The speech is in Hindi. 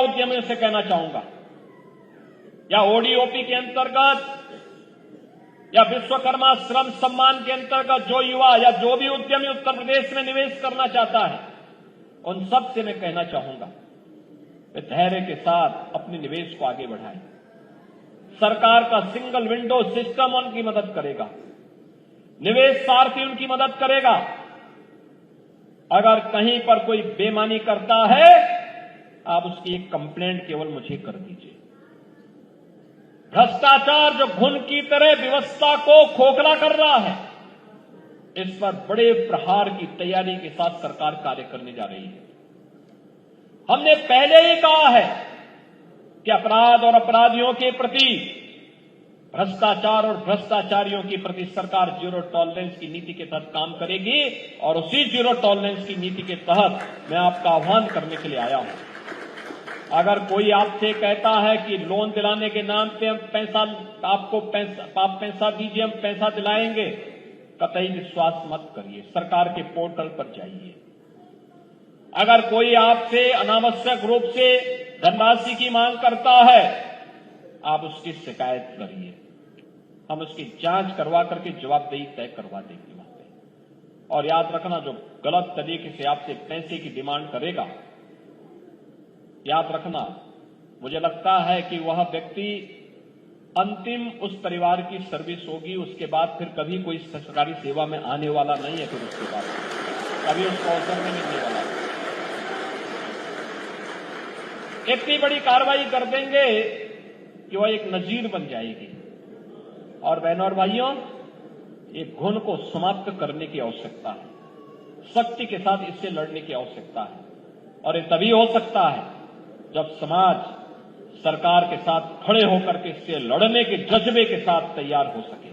उद्यमियों से कहना चाहूंगा, या ओडीओपी के अंतर्गत या विश्वकर्मा श्रम सम्मान के अंतर्गत जो युवा या जो भी उद्यमी उत्तर प्रदेश में निवेश करना चाहता है, उन सब से मैं कहना चाहूंगा वे धैर्य के साथ अपने निवेश को आगे बढ़ाएं। सरकार का सिंगल विंडो सिस्टम उनकी मदद करेगा, निवेश सारथी उनकी मदद करेगा। अगर कहीं पर कोई बेईमानी करता है, आप उसकी एक कंप्लेंट केवल मुझे कर दीजिए। भ्रष्टाचार जो घुन की तरह व्यवस्था को खोखला कर रहा है, इस पर बड़े प्रहार की तैयारी के साथ सरकार कार्य करने जा रही है। हमने पहले ही कहा है कि अपराध और अपराधियों के प्रति, भ्रष्टाचार और भ्रष्टाचारियों के प्रति सरकार जीरो टॉलरेंस की नीति के तहत काम करेगी, और उसी जीरो टॉलरेंस की नीति के तहत मैं आपका आह्वान करने के लिए आया हूं। अगर कोई आपसे कहता है कि लोन दिलाने के नाम पे हम आप पैसा दीजिए, हम पैसा दिलाएंगे, कतई विश्वास मत करिए। सरकार के पोर्टल पर जाइए। अगर कोई आपसे अनावश्यक रूप से धनराशि की मांग करता है, आप उसकी शिकायत करिए। हम उसकी जांच करवा करके जवाबदेही तय करवा देंगे वहां पे। और याद रखना, जो गलत तरीके से आपसे पैसे की डिमांड करेगा, याद रखना, मुझे लगता है कि वह व्यक्ति अंतिम उस परिवार की सर्विस होगी, उसके बाद फिर कभी कोई सरकारी सेवा में आने वाला नहीं है। फिर उसके बाद कभी उसको अवसर नहीं मिलने वाला। इतनी बड़ी कार्रवाई कर देंगे कि वह एक नजीर बन जाएगी। और बहनों और भाइयों, एक घुन को समाप्त करने की आवश्यकता है, सख्ती के साथ इससे लड़ने की आवश्यकता है। और ये तभी हो सकता है जब समाज सरकार के साथ खड़े होकर के इससे लड़ने के जज्बे के साथ तैयार हो सके।